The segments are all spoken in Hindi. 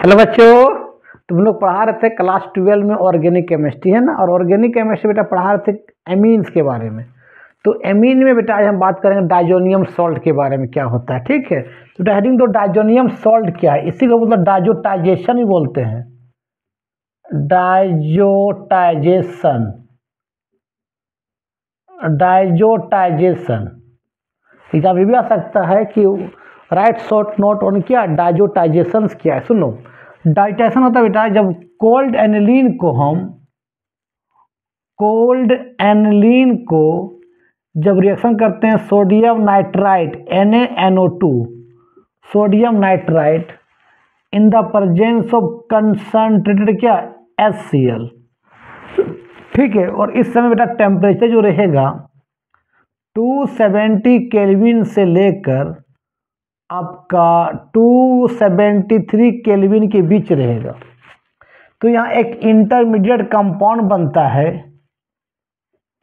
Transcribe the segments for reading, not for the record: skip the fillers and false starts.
हेलो बच्चों, तुम लोग पढ़ा रहे थे क्लास 12 में ऑर्गेनिक केमिस्ट्री, है ना। और ऑर्गेनिक केमिस्ट्री बेटा पढ़ा रहे थे एमीन्स के बारे में। तो एमीन में बेटा आज हम बात करेंगे डाइजोनियम सॉल्ट के बारे में, क्या होता है। ठीक है, तो हेडिंग दो, डाइजोनियम सॉल्ट क्या है। इसी को मतलब डाइजोटाइजेशन ही बोलते हैं, डाइजोटाइजेशन। डाइजोटाइजेशन एग्जाम ये भी आ सकता है कि राइट शॉर्ट नोट ऑन क्या डाइजोटाइजेशन क्या है। सुनो, डाइजेशन होता है बेटा जब कोल्ड एनिलीन को जब रिएक्शन करते हैं sodium nitrite NaNO2 sodium nitrite in the presence of concentrated क्या HCl। ठीक है, और इस समय बेटा टेम्परेचर जो रहेगा 270 केल्विन से लेकर आपका 273 केल्विन के बीच रहेगा। तो यहाँ एक इंटरमीडिएट कंपाउंड बनता है,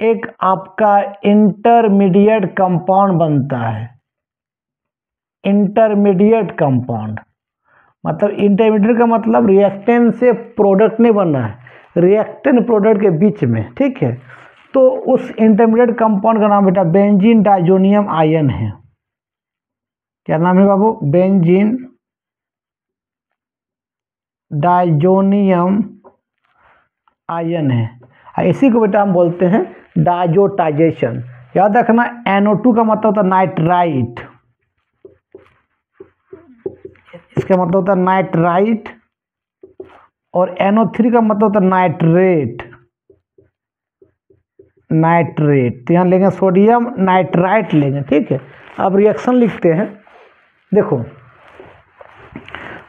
एक आपका इंटरमीडिएट कंपाउंड बनता है। इंटरमीडिएट कंपाउंड मतलब इंटरमीडिएट का मतलब रिएक्टेंट से प्रोडक्ट नहीं बनना है, रिएक्टेंट प्रोडक्ट के बीच में। ठीक है, तो उस इंटरमीडिएट कंपाउंड का नाम बेटा बेंजीन डाइजोनियम आयन है। क्या नाम है बाबू? बेंजीन डाइजोनियम आयन है। इसी को बेटा हम बोलते हैं डाइजोटाइजेशन। याद रखना, NO2 का मतलब होता है नाइट्राइट, इसका मतलब होता है नाइट्राइट, और NO3 का मतलब होता है नाइट्रेट। तो यहाँ लेंगे सोडियम नाइट्राइट लेंगे। ठीक है, अब रिएक्शन लिखते हैं। देखो,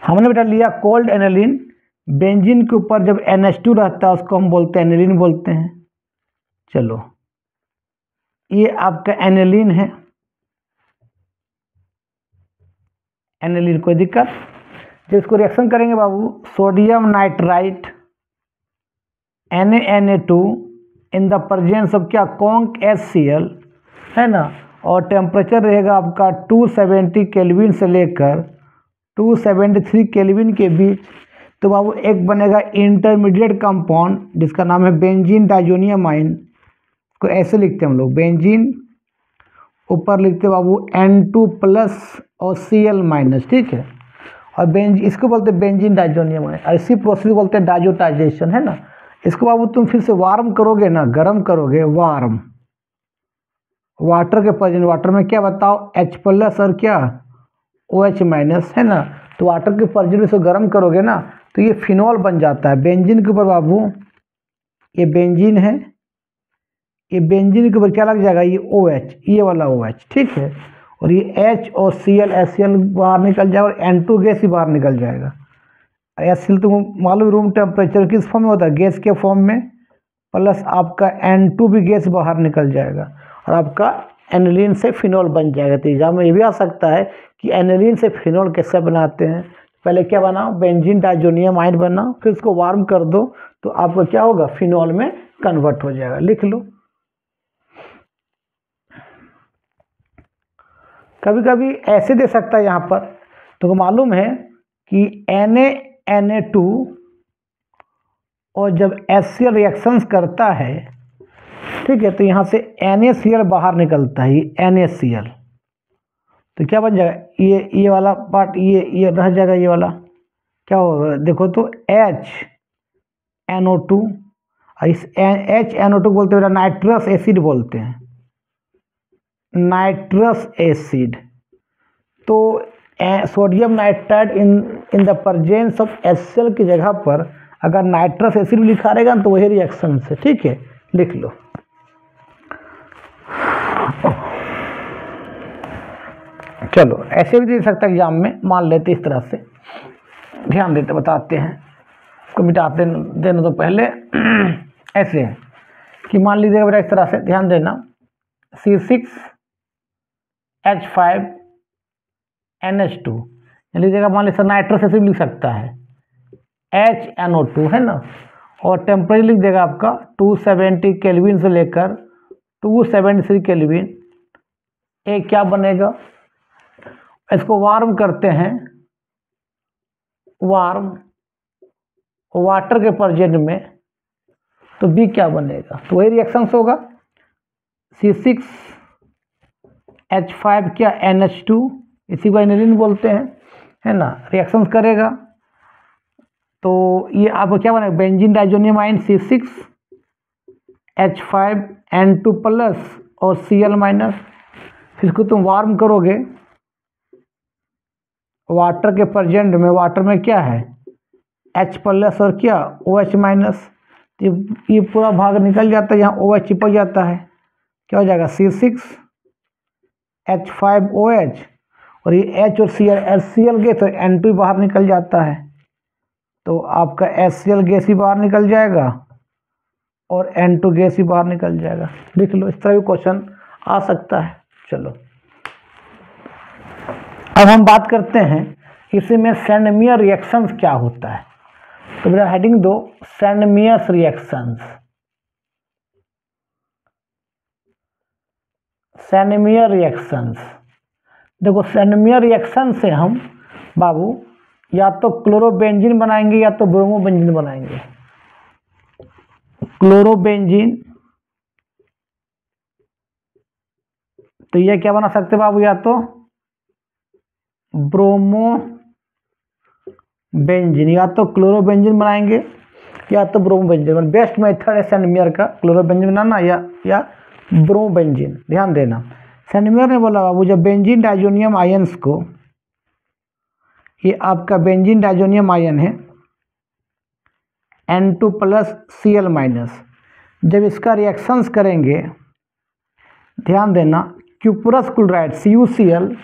हमने बेटा लिया कोल्ड एनिलीन, बेंजीन के ऊपर जब NH2 रहता है उसको हम बोलते हैं एनिलीन बोलते हैं। चलो, ये आपका एनिलीन है, एनिलीन कोई दिक्कत। जब इसको रिएक्शन करेंगे बाबू sodium nitrite NaNA2 in the presence of क्या कॉन्क HCl, है ना। और टेम्परेचर रहेगा आपका 270 केल्विन से लेकर 273 केल्विन के बीच। तो बाबू एक बनेगा इंटरमीडिएट कंपाउंड जिसका नाम है बेंजीन डाइजोनियम आयन। को ऐसे लिखते हैं हम लोग, बेंजीन ऊपर लिखते बाबू N2+ और Cl-। ठीक है, और इसको बोलते हैं बेंजीन डाइजोनियम आयन। और इसी प्रोसेस को बोलते हैं डाइजोटाइजेशन, है ना। इसको बाबू तुम फिर से वार्म करोगे ना, गर्म करोगे, वार्म वाटर के प्रेजेंट, वाटर में क्या बताओ H+ और क्या OH-, है ना। तो वाटर के प्रेजेंट में इसको गर्म करोगे ना तो ये फिनॉल बन जाता है। बेंजीन के ऊपर बाबू ये बेंजीन है, ये बेंजीन के ऊपर क्या लग जाएगा, ये OH, ये वाला OH। ठीक है, और ये H और Cl HCl बाहर निकल जाएगा और N2 गैस ही बाहर निकल जाएगा। HCl तुमको मालूम रूम टेम्परेचर किस फॉर्म में होता है, गैस के फॉर्म में, प्लस आपका N2 भी गैस बाहर निकल जाएगा और आपका एनिलीन से फिनॉल बन जाएगा। तो एग्जाम में ये भी आ सकता है कि एनिलीन से फिनॉल कैसे बनाते हैं। पहले क्या बनाओ, बेंजीन डाइजोनियम आयन बनाओ, फिर उसको वार्म कर दो तो आपको क्या होगा, फिनॉल में कन्वर्ट हो जाएगा। लिख लो। कभी कभी ऐसे दे सकता है यहाँ पर, तो मालूम है कि NaNA2 और जब HCl रिएक्शंस करता है, ठीक है, तो यहाँ से NaCl बाहर निकलता है, ये NaCl। तो क्या बन जाएगा, ये वाला पार्ट ये रह जाएगा, ये वाला क्या होगा देखो तो HNO2, और इस HNO2 बोलते हैं नाइट्रस एसिड बोलते हैं, नाइट्रस एसिड। तो sodium nitrite in the presence of HCl की जगह पर अगर नाइट्रस एसिड भी लिखा रहेगा तो वही रिएक्शन से। ठीक है, लिख लो। चलो, ऐसे भी दे सकता है एग्जाम में, मान लेते इस तरह से, ध्यान देते बताते हैं, इसको मिटाते देने तो पहले ऐसे है कि मान लीजिएगा बेटा इस तरह से, ध्यान देना, C6H5NH2 लीजिएगा, मान लीजिए नाइट्रस एसिड लिख सकता है HNO2, है ना। और टेम्परेचर लिख देगा आपका 270 केल्विन से लेकर 273 केल्विन। एक क्या बनेगा, इसको वार्म करते हैं वार्म वाटर के प्रेजेंट में, तो बी क्या बनेगा, तो वही रिएक्शंस होगा। C6H5 क्या NH2, इसी को एनिलीन बोलते हैं, है ना, रिएक्शंस करेगा। तो ये आपको क्या बनेगा, benzene diazonium ion C6H5N2 plus और Cl माइनस। फिर इसको तुम वार्म करोगे वाटर के प्रेजेंट में, वाटर में क्या है H प्लस और क्या OH माइनस, ये पूरा भाग निकल जाता है, यहाँ OH चिपक जाता है, क्या हो जाएगा C6H5OH, और ये H और Cl HCl गैस तो N2 बाहर निकल जाता है, तो आपका HCl गैस भी बाहर निकल जाएगा और N2 गैस भी बाहर निकल जाएगा। लिख लो, इस तरह भी क्वेश्चन आ सकता है। चलो अब हम बात करते हैं इसमें सैंडमियर रिएक्शंस क्या होता है। तो मेरा हेडिंग दो, सैंडमियर्स रिएक्शंस। सैंडमियर रिएक्शंस, देखो सैंडमियर रिएक्शन से हम बाबू या तो क्लोरोबेंजीन बनाएंगे या तो ब्रोमोबेंजीन बनाएंगे। क्लोरोबेंजीन, तो ये क्या बना सकते बाबू, या तो ब्रोमोबेंजीन, या तो क्लोरोबेंजीन बनाएंगे या तो ब्रोमोबेंजीन। बेस्ट मेथड है सैंडमियर का क्लोरोबेंजीन बनाना या ब्रोमोबेंजीन। ध्यान देना, सैंडमियर ने बोला बाबू जब बेंजीन डाइजोनियम आयंस को, ये आपका बेंजीन डाइजोनियम आयन है N2 प्लस Cl माइनस, जब इसका रिएक्शंस करेंगे, ध्यान देना, cuprous chloride CuCl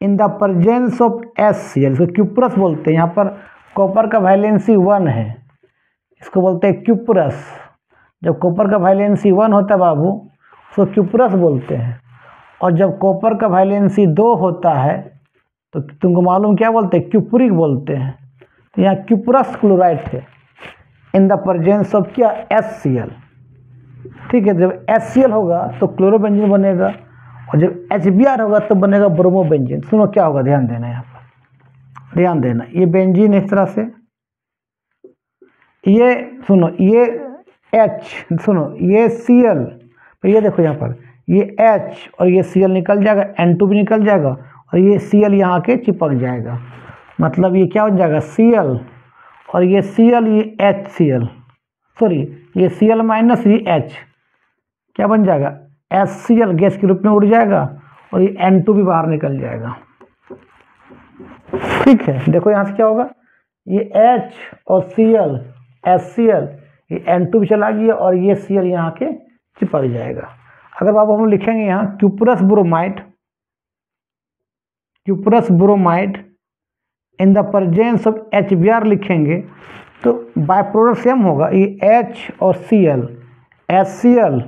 in the presence of HCl, इसको क्यूपरस बोलते हैं। यहाँ पर कॉपर का वैलेंसी 1 है, इसको बोलते हैं क्यूपरस। जब कॉपर का वैलेंसी 1 होता है बाबू, उसको क्यूपरस बोलते हैं, और जब कॉपर का वैलेंसी 2 होता है तो तुमको मालूम क्या बोलते हैं, क्यूपरिक बोलते हैं। तो यहाँ क्यूपरस क्लोराइड थे इन द प्रेजेंस ऑफ क्या HCl, ठीक है। जब HCl होगा तो क्लोरोबेंजीन बनेगा, और जब HBr होगा तो बनेगा ब्रोमोबेंजीन। सुनो क्या होगा, ध्यान देना, यहाँ पर ध्यान देना, ये बेंजीन इस तरह से, ये सुनो, ये H, सुनो ये Cl, तो ये देखो यहाँ पर ये H और ये Cl निकल जाएगा, N2 भी निकल जाएगा, और ये Cl यहाँ के चिपक जाएगा। मतलब ये क्या हो जाएगा Cl, और ये Cl, ये HCl, सॉरी ये Cl माइनस ये H क्या बन जाएगा HCl गैस के रूप में उड़ जाएगा, और ये N2 भी बाहर निकल जाएगा। ठीक है, देखो यहाँ से क्या होगा, ये H और Cl HCl, ये N2 भी चला गया, और ये Cl यहाँ के चिपक जाएगा। अगर बाबू हम लिखेंगे यहाँ cuprous bromide in the presence of HBr लिखेंगे, तो बाय प्रोडक्ट सेम होगा, ये H और Cl HCl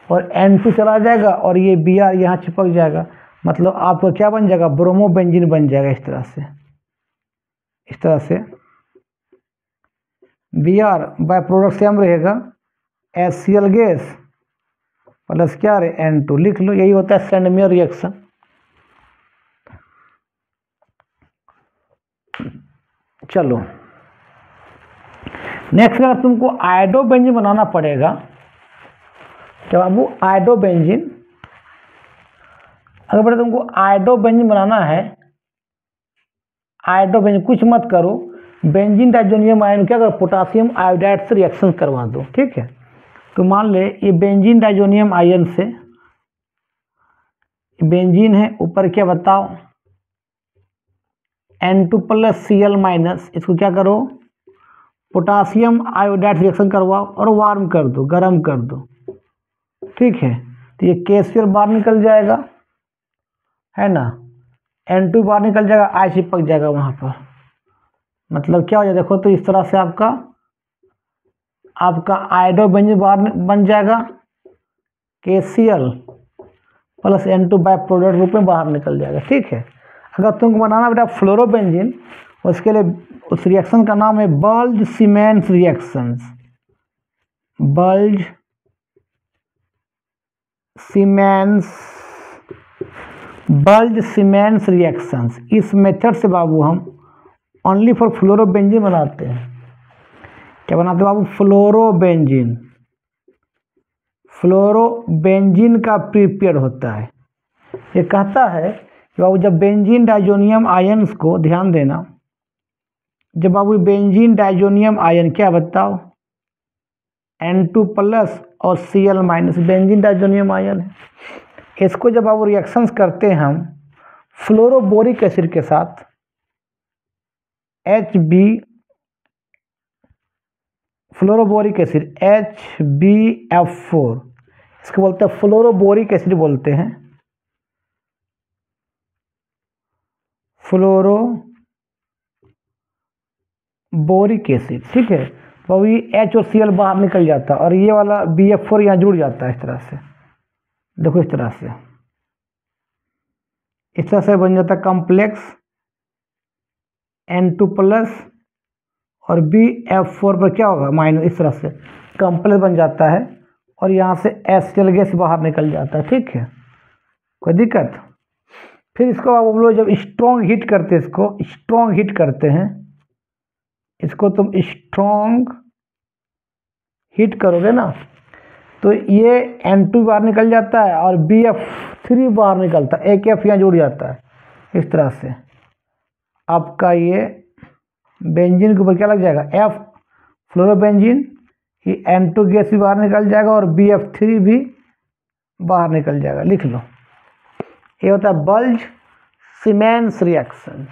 और N2 चला जाएगा, और ये Br यहाँ चिपक जाएगा। मतलब आपका क्या बन जाएगा, ब्रोमोबेंजीन बन जाएगा। इस तरह से Br बाय प्रोडक्ट सेम रहेगा, HCl गैस प्लस क्या रहे N2, लिख लो, यही होता है सैंडमियर रिएक्शन। चलो नेक्स्ट, अगर तुमको आयोडोबेंजीन बनाना पड़ेगा, क्या बाबू आयोडोबेंजीन, अगर बेटा तुमको आयोडोबेंजीन बनाना है, आयोडोबेंजीन कुछ मत करो, बेंजीन डाइजोनियम आयन क्या करो, पोटासियम आयोडाइड से रिएक्शन करवा दो। ठीक है, तो मान ले ये बेंजीन डाइजोनियम आयन से, बेंजीन है, ऊपर क्या बताओ N2 प्लस Cl माइनस, इसको क्या करो पोटासियम आयोडाइड रिएक्शन करवाओ और वार्म कर दो, गर्म कर दो। ठीक है, तो ये KCl बाहर निकल जाएगा, है ना, N2 बाहर निकल जाएगा, I चिपक जाएगा वहाँ पर। मतलब क्या हो जाएगा, देखो तो इस तरह से आपका आयोडोबेंजीन बाहर बन जाएगा, KCl plus N2 by product रूप में बाहर निकल जाएगा। ठीक है, अगर तुमको बनाना बेटा फ्लोरोबेंजीन, उसके लिए उस रिएक्शन का नाम है bulge siemens reactions. Bulge siemens reactions, इस मेथड से बाबू हम ओनली फॉर फ्लोरोबेंजीन बनाते हैं। क्या बनाते हैं बाबू? फ्लोरोबेंजीन। फ्लोरोबेंजीन का प्रिपेयर होता है। ये कहता है कि बाबू जब बेंजीन डाइजोनियम आयन्स को, ध्यान देना, जब बाबू बेंजीन डाइजोनियम आयन, क्या बताओ, N2+ और Cl- बेंजीन डाइजोनियम आयन है। इसको जब बाबू रिएक्शंस करते हैं हम फ्लोरोबोरिक एसिड के साथ, HB, फ्लोरोबोरिक एसिड HbF4, इसको बोलते हैं फ्लोरोबोरिक एसिड बोलते हैं, फ्लोरोबोरिक एसिड। ठीक है, तो ये H और Cl बाहर निकल जाता है और ये वाला BF4 यहाँ जुड़ जाता है इस तरह से। देखो इस तरह से बन जाता है कॉम्प्लेक्स N2+ और BF4 पर क्या होगा माइनस, इस तरह से कॉम्प्लेक्स बन जाता है और यहाँ से HCl गैस बाहर निकल जाता है। ठीक है, कोई दिक्कत? फिर इसको आप लोग जब स्ट्रॉन्ग हीट करते हैं, इसको स्ट्रॉन्ग हीट करते हैं, इसको तुम स्ट्रॉन्ग हीट करोगे ना तो ये N2 बाहर निकल जाता है और BF3 बाहर निकलता है, एक F यहाँ जुड़ जाता है। इस तरह से आपका ये बेंजीन के ऊपर क्या लग जाएगा, F, फ्लोरोबेंजीन, ये N2 गैस भी बाहर निकल जाएगा और BF3 भी बाहर निकल जाएगा। लिख लो, ये होता है बल्ज सीमेंस रिएक्शन।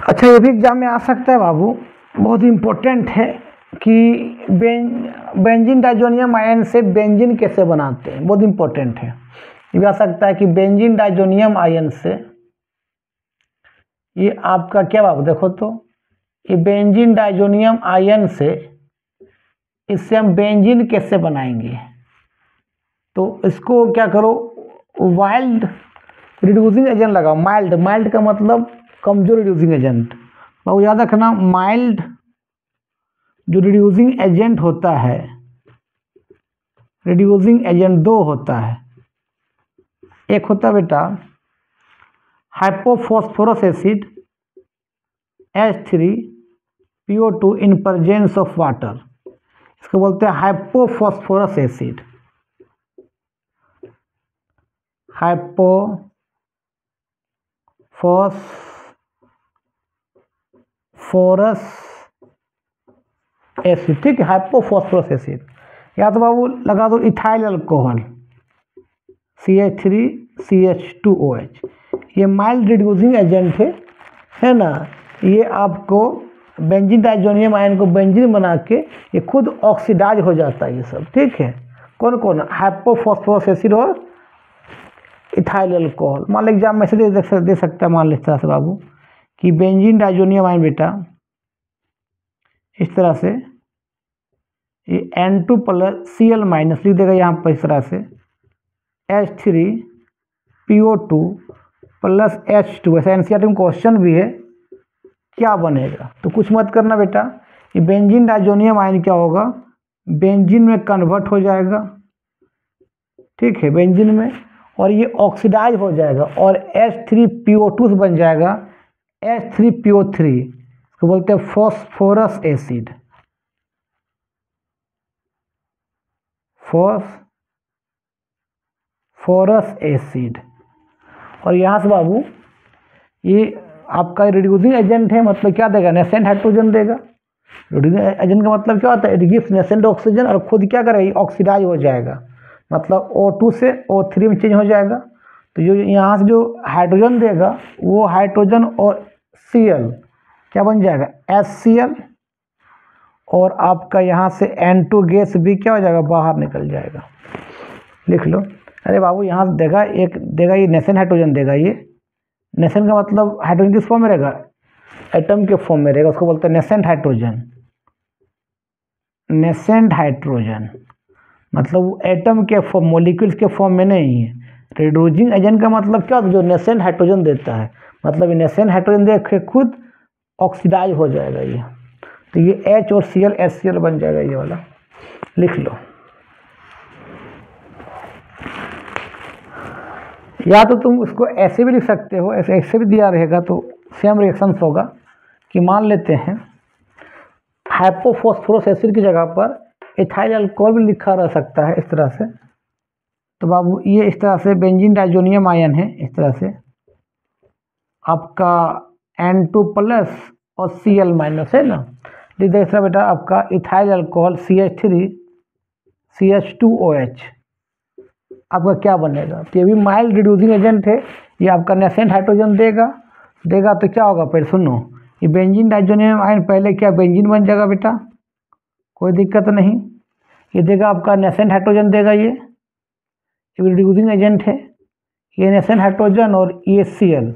अच्छा, ये भी एग्जाम में आ सकता है बाबू, बहुत इंपॉर्टेंट है कि बेंजीन डाइजोनियम आयन से बेंजीन कैसे बनाते हैं, बहुत इंपॉर्टेंट है। ये भी आ सकता है कि बेंजीन डाइजोनियम आयन से, ये आपका क्या बाबू, देखो तो ये बेंजीन डाइजोनियम आयन से, इससे हम बेंजीन कैसे बनाएंगे। तो इसको क्या करो, वाइल्ड रिड्यूसिंग एजेंट लगाओ। माइल्ड का मतलब कमजोर रिड्यूसिंग एजेंट। बाबू याद रखना, माइल्ड जो रिड्यूसिंग एजेंट होता है, रिड्यूसिंग एजेंट दो होता है। एक होता है बेटा hypophosphorous acid H3PO2 in presence of water, इसको बोलते हैं हाइपोफॉस्फोरस एसिड। हाइपोफॉस्फोरस एसिड, ठीक है, हाइपोफॉस्फोरस एसिड। या तो बाबू लगा दो इथाइल अल्कोहल CH3CH2OH, ये माइल्ड रिड्यूसिंग एजेंट है ना। ये आपको बेंजीन डाइजोनियम आयन को बेंजीन बना के ये खुद ऑक्सीडाइज हो जाता है ये सब। ठीक है, कौन कौन, हाइपोफॉस्फोरस एसिड और इथाइल अल्कोहल। मान लो एग्जाम में से दे सकता है, मान लो इस तरह से बाबू कि बेंजीन डाइजोनियम आयन बेटा इस तरह से ये N2+ Cl- लिख देगा यहाँ पर इस तरह से H3PO2 + H2। ऐसा NCERT में क्वेश्चन भी है, क्या बनेगा। तो कुछ मत करना बेटा, ये बेंजीन डाइजोनियम आयन क्या होगा, बेंजीन में कन्वर्ट हो जाएगा। ठीक है, बेंजीन में, और ये ऑक्सीडाइज हो जाएगा और H3PO2 से बन जाएगा H3PO3, इसको बोलते हैं फॉस्फोरस एसिड। Phosphorous acid. और यहाँ से बाबू ये आपका रिड्यूसिंग एजेंट है, मतलब क्या देगा, नेसेंट हाइड्रोजन देगा। रिड्यूसिंग एजेंट का मतलब क्या होता है, इट गिव्स नेसेंट ऑक्सीजन और खुद क्या करेगा, ऑक्सीडाइज हो जाएगा, मतलब O2 से O3 में चेंज हो जाएगा। तो जो यहाँ से जो हाइड्रोजन देगा वो हाइड्रोजन और Cl क्या बन जाएगा, HCl, और आपका यहाँ से N2 गैस भी क्या हो जाएगा, बाहर निकल जाएगा। लिख लो। अरे बाबू यहाँ से देगा, एक देगा ये नेसेंट हाइड्रोजन देगा, ये नेसेंट का मतलब हाइड्रोजन किस फॉर्म में रहेगा, एटम के फॉर्म में रहेगा, उसको बोलते हैं नेसेंट हाइड्रोजन। नेसेंट हाइड्रोजन मतलब वो एटम के फॉर्म, मॉलिक्यूल्स के फॉर्म में नहीं है। रिड्यूसिंग एजेंट का मतलब क्या होता है, जो नेसेंट हाइड्रोजन देता है, मतलब नेसेंट हाइड्रोजन दे के खुद ऑक्सीडाइज हो जाएगा ये। तो ये H और Cl HCl बन जाएगा ये वाला। लिख लो। या तो तुम उसको ऐसे भी लिख सकते हो, ऐसे भी दिया रहेगा तो सेम रिएक्शंस होगा कि मान लेते हैं हाइपोफॉस्फोरस एसिड की जगह पर एथाइल अल्कोहल भी लिखा रह सकता है इस तरह से। तो बाबू ये इस तरह से बेंजीन डाइजोनियम आयन है, इस तरह से आपका N2 प्लस और Cl माइनस है ना। लिख दे इस तरह बेटा आपका इथाइल अल्कोहल CH3 CH2OH आपका क्या बनेगा। तो ये भी माइल्ड रिड्यूसिंग एजेंट है, ये आपका नेसेंट हाइड्रोजन देगा तो क्या होगा, फिर सुनो, ये बेंजीन डाइजोनियम आयन पहले क्या बेंजीन बन जाएगा बेटा, कोई दिक्कत नहीं। ये देगा आपका नेसेंट हाइड्रोजन देगा, ये रिड्यूसिंग एजेंट है। ये नेसेंट हाइड्रोजन और ये Cl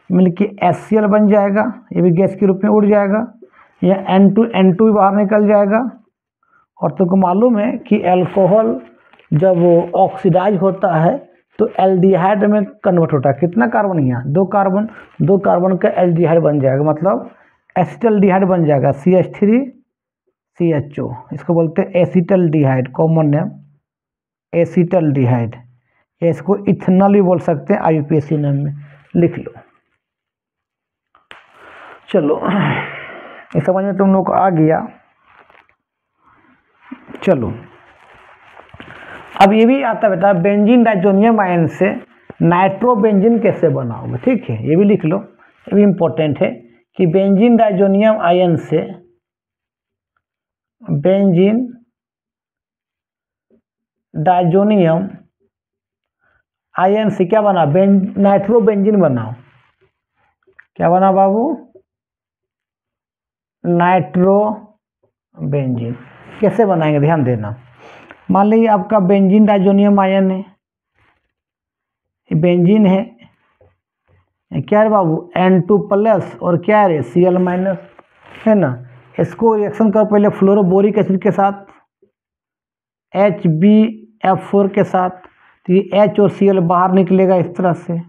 मिलके HCl बन जाएगा, ये भी गैस के रूप में उड़ जाएगा। यह N2 भी बाहर निकल जाएगा। और तुमको मालूम है कि अल्कोहल जब ऑक्सीडाइज होता है तो एल्डिहाइड में कन्वर्ट होता है। कितना कार्बन, यहाँ दो कार्बन का एल्डिहाइड बन जाएगा, मतलब एसिटल्डिहाइड बन जाएगा CH3 CHO। इसको बोलते हैं एसिटल्डिहाइड, कॉमन नेम एसिटल्डिहाइड। या इसको इथेनॉल भी बोल सकते हैं, IUPAC नेम में लिख लो। चलो इस समझ में तुम लोग को आ गया। चलो अब ये भी आता है बेटा बेंजीन डाइजोनियम आयन से नाइट्रोबेंजीन कैसे बना होगा, ठीक है, ये भी लिख लो, ये भी इम्पोर्टेंट है कि बेंजीन डाइजोनियम आयन से बेंजीन डाइजोनियम आयन से क्या बना, नाइट्रोबेंजीन बनाओ। क्या बना बाबू, नाइट्रोबेंजीन। कैसे बनाएंगे ध्यान देना। मान लीजिए आपका बेंजीन डाइजोनियम आयन है, बेंजीन है, क्या है बाबू N2 प्लस और क्या है Cl माइनस, है ना। इसको रिएक्शन करो पहले फ्लोरोबोरिक एसिड के साथ HbF4 के साथ, तो ये H और Cl बाहर निकलेगा इस तरह से,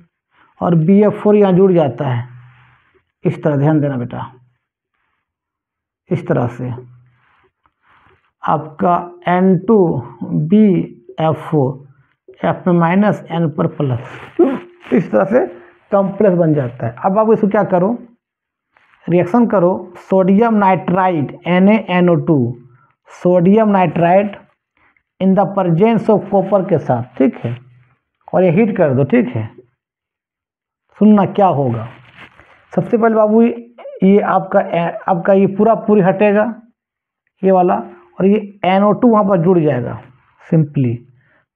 और BF4 यहाँ जुड़ जाता है इस तरह, ध्यान देना बेटा, इस तरह से आपका N2BF4 F में माइनस N पर प्लस, इस तरह से कॉम्प्लेक्स बन जाता है। अब आप इसको क्या करो, रिएक्शन करो sodium nitride NaNO2 sodium nitride in the presence of copper के साथ, ठीक है, और ये हीट कर दो, ठीक है। सुनना क्या होगा। सबसे पहले बाबू ये आपका ये पूरी हटेगा ये वाला, और ये NO2 वहाँ पर जुड़ जाएगा सिंपली,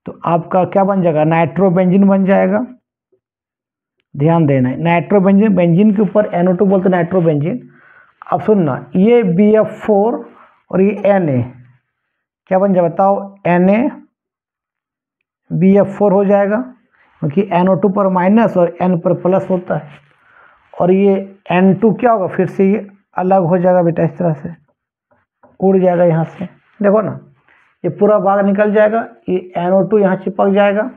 तो आपका क्या बन जाएगा, नाइट्रोबेंजीन बन जाएगा। ध्यान देना है, नाइट्रोबेंजीन, बेंजीन के ऊपर NO2 बोलते हैं नाइट्रोबेंजीन। अब सुनना, ये BF4 और ये Na क्या बन जाए बताओ, NaBF4 हो जाएगा, क्योंकि NO2 पर माइनस और N पर प्लस होता है। और ये N2 क्या होगा, फिर से ये अलग हो जाएगा बेटा, इस तरह से उड़ जाएगा यहाँ से, देखो ना, ये पूरा भाग निकल जाएगा, ये NO2 यहाँ चिपक जाएगा,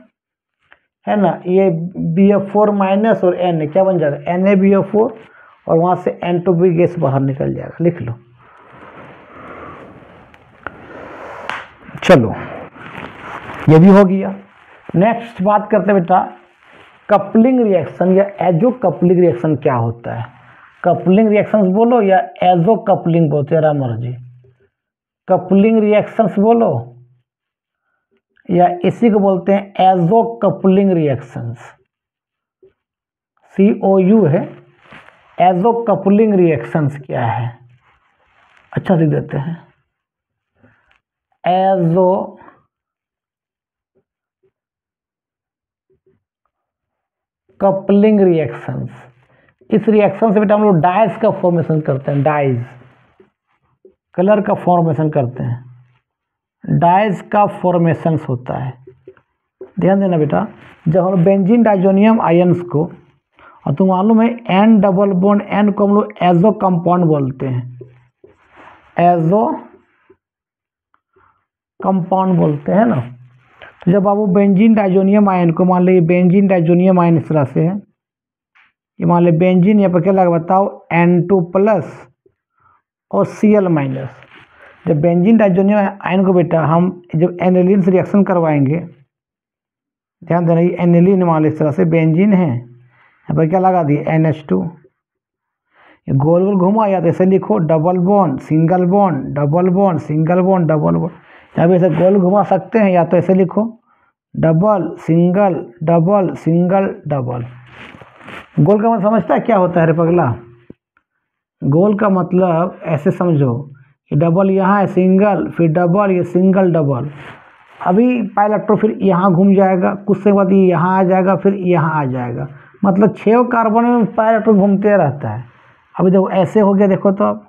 है ना। ये BF4 माइनस और Na क्या बन जाएगा, NaBF4, और वहाँ से N2 गैस बाहर निकल जाएगा, लिख लो। चलो ये भी हो गया। नेक्स्ट बात करते हैं बेटा कपलिंग रिएक्शन या एजो कपलिंग रिएक्शन क्या होता है। कपलिंग रिएक्शंस बोलो या एजो कपलिंग बोलो, तेरा मर्जी। कपलिंग रिएक्शंस बोलो या इसी को बोलते हैं एजो कपलिंग रिएक्शंस, COU है। एजो कपलिंग रिएक्शंस क्या है, अच्छा लिख देते हैं, एजो कपलिंग रिएक्शंस। इस रिएक्शन से बेटा हम लोग डाइज का फॉर्मेशन करते हैं, डाइज कलर का फॉर्मेशन करते हैं, डाइज का फॉर्मेशन होता है। ध्यान देना बेटा, जब हम बेंजीन डाइजोनियम आयंस को, और तुम मालूम है N डबल बॉन्ड N को हम लोग एजो कंपाउंड बोलते हैं, एजो कंपाउंड बोलते हैं ना। तो जब बाबू बेंजीन डाइजोनियम आयन को, मान लीजिए बेंजीन डाइजोनियम आयन इस तरह से है, ये मान लीजिए बेंजीन, यहाँ पर क्या लगा बताओ, N2 प्लस और Cl माइनस। जब बेंजीन डाइजोनियम आयन को बेटा हम जब एनिलीन से रिएक्शन करवाएंगे, ध्यान देना, ये एनिलीन मान लीजिए इस तरह से बेंजीन है, यहाँ पर क्या लगा दिए NH2, ये गोल गोल घुमा, या तो ऐसे लिखो double bond single bond double bond single bond double bond, या भी ऐसे गोल घुमा सकते हैं, या तो ऐसे लिखो डबल सिंगल डबल। गोल का मतलब समझता है क्या होता है रे पगला? गोल का मतलब ऐसे समझो कि डबल यहाँ है, सिंगल फिर डबल, ये सिंगल डबल। अभी पाई इलेक्ट्रॉन फिर यहाँ घूम जाएगा, कुछ से बाद ये यहाँ आ जाएगा, फिर यहाँ आ जाएगा, मतलब 6 कार्बन में पाई इलेक्ट्रॉन घूमते रहता है। अभी देखो ऐसे हो गया, देखो तो अब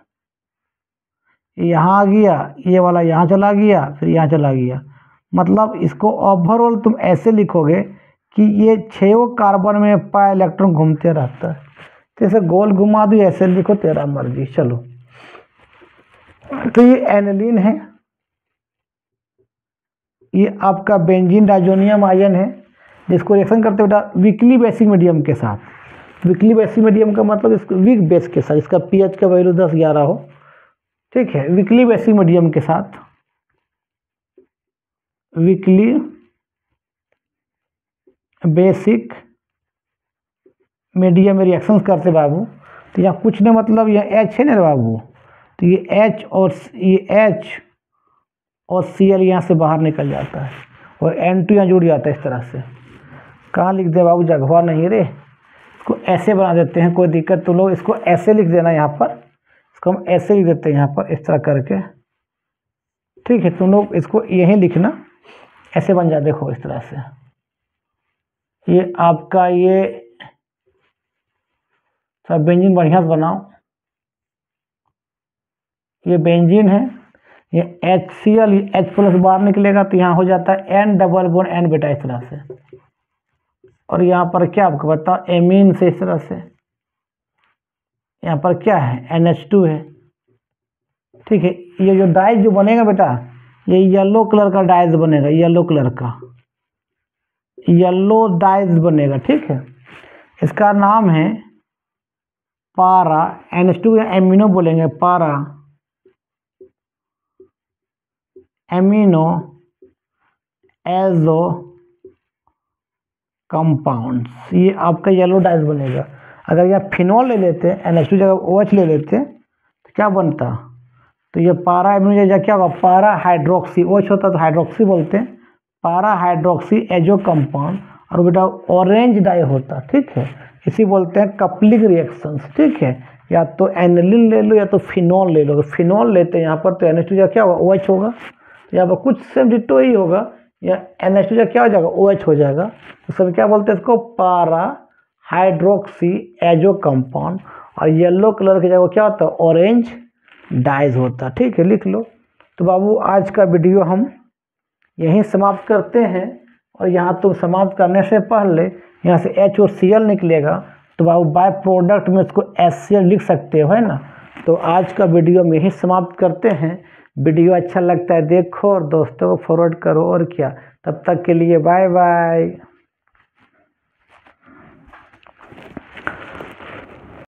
यहाँ आ गया, ये वाला यहाँ चला गया, फिर यहाँ चला गया, मतलब इसको ओवरऑल तुम ऐसे लिखोगे कि ये 6 कार्बन में पाई इलेक्ट्रॉन घूमते रहता है। तो ऐसे गोल घुमा दो, ऐसे लिखो, तेरा मर्जी। चलो, तो ये एनिलीन है, ये आपका बेंजीन डाइजोनियम आयन है, जिसको रिएक्शन करते बेटा वीकली बेसिक मीडियम के साथ। वीकली बेसिक मीडियम का मतलब इसको वीक बेस के साथ, इसका पीएच का वैल्यू 10-11 हो, ठीक है। वीकली बेसिक मीडियम के साथ, वीकली बेसिक मीडियम में रिएक्शन करते बाबू। तो यहाँ कुछ नहीं, मतलब ये H है ना बाबू, तो ये H और Cl यहाँ से बाहर निकल जाता है और N2 यहाँ जुड़ जाता है इस तरह से। कहाँ लिख दे बाबू, जगह नहीं रे, इसको ऐसे बना देते हैं, कोई दिक्कत तो लोग इसको ऐसे लिख देना, यहाँ पर इसको हम ऐसे लिख देते हैं यहाँ पर इस तरह करके, ठीक है। तुम लोग इसको यहीं लिखना, ऐसे बन जाए, देखो इस तरह से। ये आपका ये सब बेंजीन बढ़िया से बनाओ, ये बेंजीन है, ये HCl, ये H+ बाहर निकलेगा तो यहाँ हो जाता है N डबल बॉन्ड N बेटा, इस तरह से। और यहाँ पर क्या आपको बताओ, एमीन से इस तरह से, यहाँ पर क्या है NH2 है, ठीक है। ये जो डाइज जो बनेगा बेटा, ये येलो कलर का डाइज बनेगा, येलो कलर का येलो डाइज बनेगा, ठीक है। इसका नाम है पारा NH2 या एमिनो बोलेंगे, पारा एमिनो एजो कंपाउंड्स, ये आपका येलो डाइज बनेगा। अगर यहाँ फिनॉल ले लेते, NH2 जगह OH ले लेते तो क्या बनता, तो ये पारा एमिनो जगह क्या होगा, पारा हाइड्रोक्सी, OH होता तो हाइड्रोक्सी बोलते हैं, पारा हाइड्रोक्सी एजो कंपाउंड, और बेटा ऑरेंज डाई होता, ठीक है। इसी बोलते हैं कपलिंग रिएक्शंस, ठीक है। या तो एनिलीन ले लो या तो फिनॉल ले लो। फिनॉल लेते हैं यहाँ पर तो NH2 जगह क्या होगा, OH होगा, तो यहाँ पर कुछ सेम डिट्टो ही होगा, या NH2 जगह क्या हो जाएगा, OH हो जाएगा। तो सब क्या बोलते हैं इसको, पारा हाइड्रोक्सी एजो कंपाउंड, और येलो कलर की जगह क्या होता है, ऑरेंज डाइज होता, ठीक है, लिख लो। तो बाबू आज का वीडियो हम यहीं समाप्त करते हैं, और यहाँ तो समाप्त करने से पहले यहाँ से H और Cl निकलेगा, तो बाबू बाय प्रोडक्ट में इसको HCl लिख सकते हो, है ना। तो आज का वीडियो हम यहीं समाप्त करते हैं। वीडियो अच्छा लगता है देखो और दोस्तों को फॉरवर्ड करो, और क्या। तब तक के लिए बाय बाय।